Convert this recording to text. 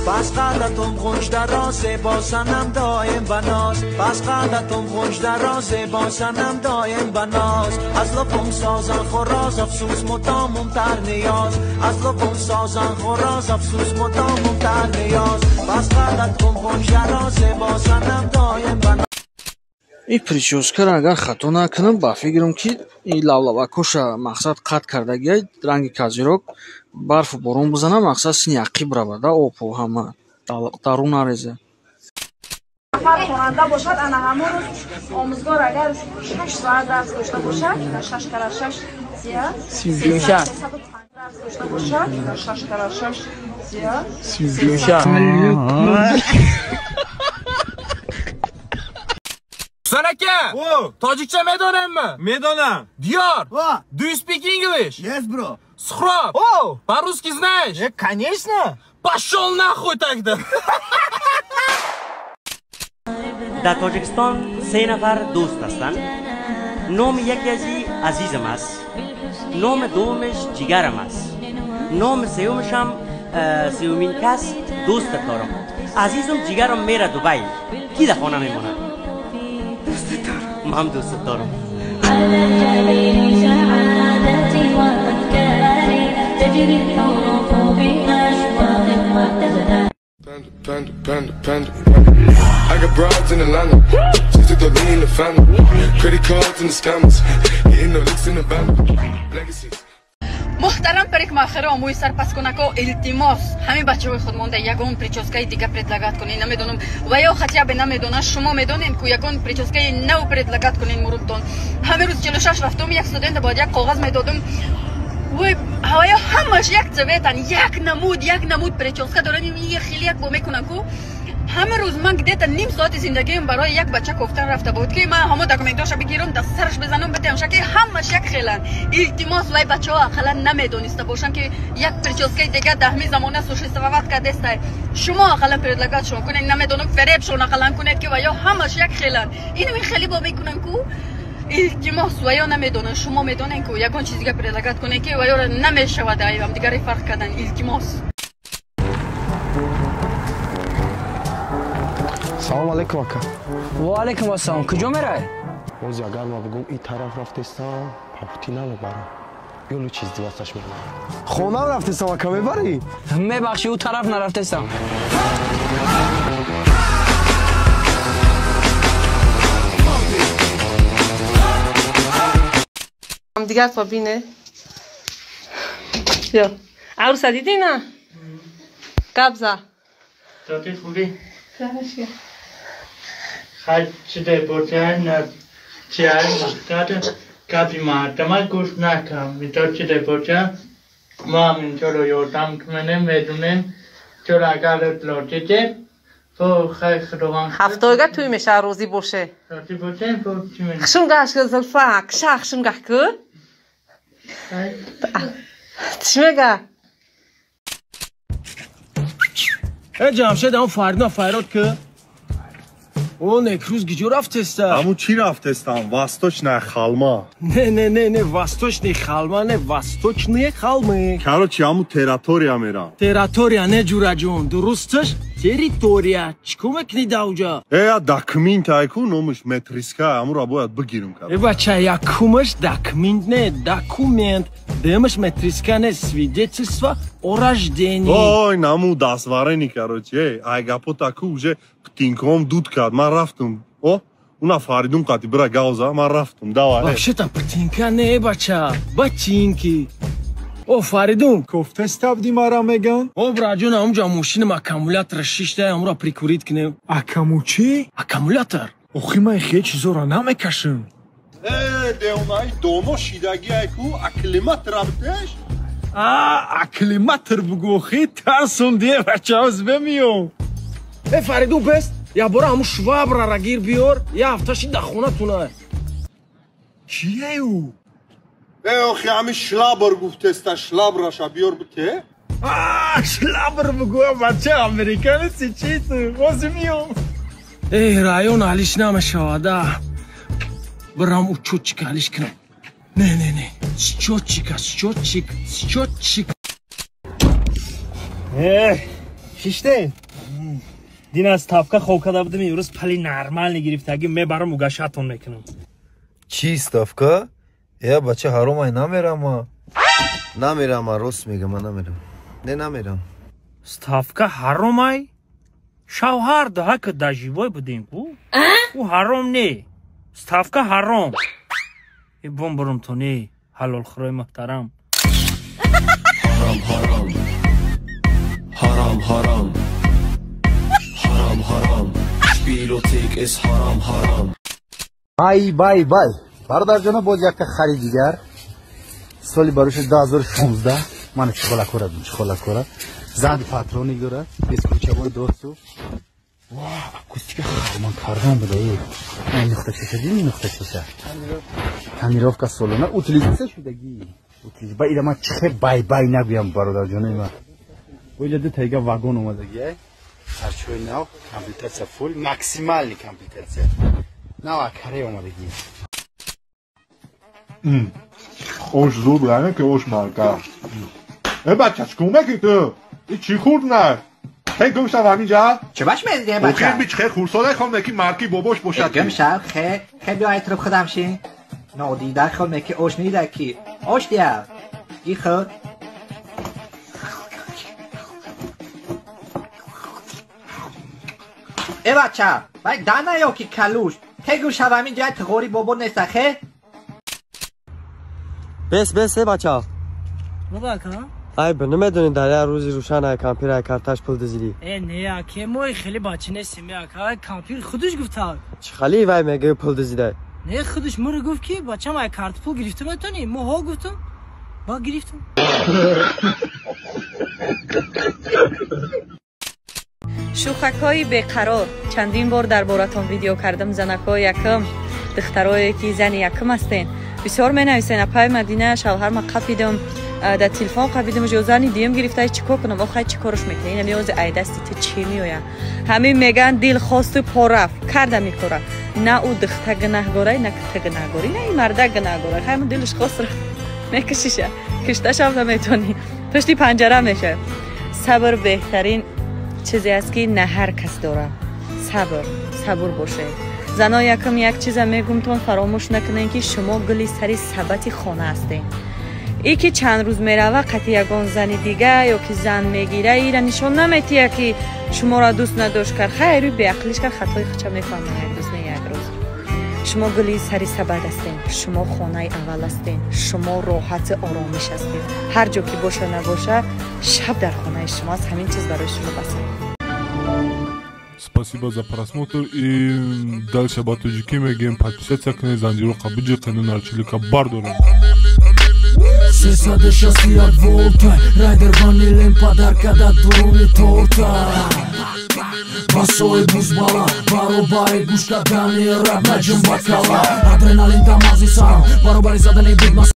بس قدتم خوش در راسه با سنم دایم بناس بس قدتم خوش در راسه با سنم دایم بناس از لپم سازن خوراز افسوس مدامم تر نیاز از لپم سازن خوراز افسوس مدامم تر نیاز بس قدتم خوش در راسه با سنم دایم بناس این прическа агар хато накунам ба фикрам ки ин лавлавакоша мақсад қат кардагия ранги казирок барфу борон бизана мақсад сини ақиб равада опу ҳама дарун нарезе خوننده باشد انا همون روز آموزگار اگر 6 ساعت درس داشته باشد 6 کلا 6 36 درس داشته باشد 6 کلا 6 36 Sanaka! Tojikcha me'donammi? Me'donam. Diyor. Do you speak English? Yes, bro. Suhrab. По-русски знаешь? Конечно. Пошел нахуй тогда. در تاجیکستان 3 نفر دوست هستند. نام یکی از عزیزم است. نام دومش جیگرم است. نام سومش هم سومین کس دوست دارم. عزیزم جیگرم میره دبی. کی در خانه میمونه؟ دوست دارم. من دوست دارم. I got broads in Atlanta, just to throw me in the family. Credit cards and the scammers, hitting the licks in the van. Legacies. محترم парикмахер омӯи сарпаскунако илтимос ҳамин бачаҳои худмонда ягон прическаи дига предлагат кунед намедонам ва ё хатиабе намедонад шумо медонед ку ягон прическаи нав предлагат кунед мурубтон ҳамин рӯз 46 рафтум як студент бояд як коғаз медодум вай ҳаваё ҳамаш як цветан як намуд прическа дорад ин хеле як бо мекунам ку ҳамин рӯз ман где-то ним соати зиндагиам барои як бача кофтан рафта буд ки ман ҳамо документаша бигирам дар сараш бизанам битамша ки ҳамаш як хелан илтимос вай бачаҳо ақаллан намедониста бошанд ки як прическаи дига даҳми замона существовать кардестай шумо ақаллан предлагатшон кунед намедонам феребшон ақаллан кунед ки ваё ҳамаш як хелан ину мин хеле бо мекунам ку илтимос ваё намедонам шумо медонед ку ягон чизига предлагат кунед ки ваёра намешавад айвам дигари фарқ кардан илтимос. سلام علیکم اکا. و علیکم السلام. کجا میره؟ موزی اگر ما بگم این طرف رفتستم پاپوتی نمیبرم. یولو چیز دیوستش میبرم. خونه رفتستم اکا میبری؟ میبخشی اون طرف نرفتستم. هم دیگر تا بینه؟ یا عروسه دیدی نه؟ قبضه تاتی خوبی؟ خواهد چیده بودن چیار مختار کبی ما تمام گوش نکم میتو چیده بودن ما همین چرا یادم کنیم میدونیم چرا اگر لطیده تو خیلی خدوان هفته‌گه توی میشه روزی باشه روزی باشه تو چی میشه خشم گاش که زلفا کشا خشم گاه که چی میگه جمشید همون فردنا فراد که اون یک روز گیجو رفتستم همون چی رفتستم؟ واستوچنه خالما نه واستوچنه خالما نه واستوچنه خالمه کارو همون تریتوریا میرم تریتوریا نه جورا جون درستش تریتوریا چیکو میکنی داوجا ایا داکمنت ایکو نومش متریسکا همون را باید بگیرم ای بچه یکومش داکمنت نه داکومنت демаш метриска не свидетельство о рождении. Ой, наму дасварени, короче. Ай гапотаку уже птинком дуд кард. Ман рафтум. О, уна Фаридун қати бира гауза, ман рафтум. Давай. Вообще-то птинка не бача, ботинки. О, Фаридун, кофтестабди мара меган? О, браҷон, амҷа мошинам аккумулятора шишта, амро прикурит кинем. Аккумучи? Аккумулятор. Охи ман хе чизора намекашам. деунай домо шидаги айку акклиматор абтеш? акклиматор бугу хи тарсум де бачаоз бемиём. Фаридун бест, я бора ҳамун швабрара гир биёр, я ҳафташи да хонатуна. Чие ӯ? охи ҳамин шлабр гуфтеста, шлабраша биёр бите? шлабр бугу бача американеци читу, оз миём. район ҳалиш намешавада. Брам у чётчика ҳалиш кунам. Не. Счётчик. Шиште? Дина ставка хокада будем имрӯз пали нормальни гирифтагӣ мебарам угашатон мекунам. Чӣ ставка? Бача ҳаромай намерам. Намерам, рост мегам, ман намерам. Не намерам. Ставка ҳаромай? Шавҳар даҳака да живой будем ку? У ҳаром не. Ставка ҳаром. Бом бурам то не. Ҳалолхӯрои муҳтарам. Haram haram. Haram haram. Haram haram. Spielotec ist haram haram. Бай. Бародарҷона боз якка харидигар. Соли барош 2016 ман чихолакора. Занд патрони дорад. Бескурчавон дорсу. Вау, акустика харман кардам будаи. Ай нухта чаша. Тонировка солона утилизация шудаги. Ба идама чихе бай нагӯям бародарҷонаи ман. Боҷади тайга вагон омадаги. Ҳарчои нав, комплектация фул, максимальни комплектация. Нава каре омадаги. Ош зуд гане ки ош марка. Бача чкумеки ту? И чӣ хурд на? Хе гумшав ҳаминҷа? Чӣ баш мезидӣ бача? Охир бичхе хурсодай хомеки марки бобош бошад. Гумшав хе биё айтруб худам шин. Нодида хомеки ош нида ки. Ош дия. И худ. бача, бай дана ё ки калуш. Хе гумшав ҳаминҷа тиғори бобо неста хе? بس بچه بابا کن؟ ای به نمیدونی در یه روزی روشن کامپیر کارتاش پول دزدی نه که ما خیلی بچه نیستیم که کامپیر خودش گفت چه خالی وای میگه پول دزدیده نه خودش مرا گفت که بچه ما کارت پول گرفتم اتونی ما ها گفتم با گرفتم شوخک‌های بیقرار چندین بار دربارتون ویدیو کردم زنک‌های یکم دخترایی که زن یکم هستین بسیار می‌نویسین اپای مدینه شوهر ما قپیدم در تلفن قپیدم جو زنی دیم گرفته چیکار کنم آخه چیکارش میکنه این میوز ای دست چی میویا همین میگن دل خواست پرف کرده میکنه نه او دختر گناهگاره نه که گناهگاری نه این مرد گناهگاره همین دلش خواست رو میکشیشه کشتش هم نمیتونی پشتی پنجره میشه صبر بهترین چیزی است که نه هر کس داره صبر باشه زنا یکم یک چیز میگم تون فراموش نکنین که شما گلی سری ثبت خانه هستین ای که چند روز میروه قطعی یگان زن دیگه یا که زن میگیره ایره نشان نمیتیه که شما را دوست نداشت کرد خیلی به عقلش کرد خطای خچه میفهمه یک روز نه یک روز شما گلی سری ثبت هستین شما خانه اول هستین شما راحت آرامش هستین هر جا که باشه نباشه شب در خانه شماست همین چیز برای شما بسه Спасибо за просмотр и дальше батуджики мегем подписаться к Занжирука Биджикану Нарчилика Бардора. Сесаде шасият волта Райдер ванилен подарка да дуруни торта Басои бузбала Баробаи гушка дани раб наҷм бакала Адреналин тамази сарам Баробари задани буд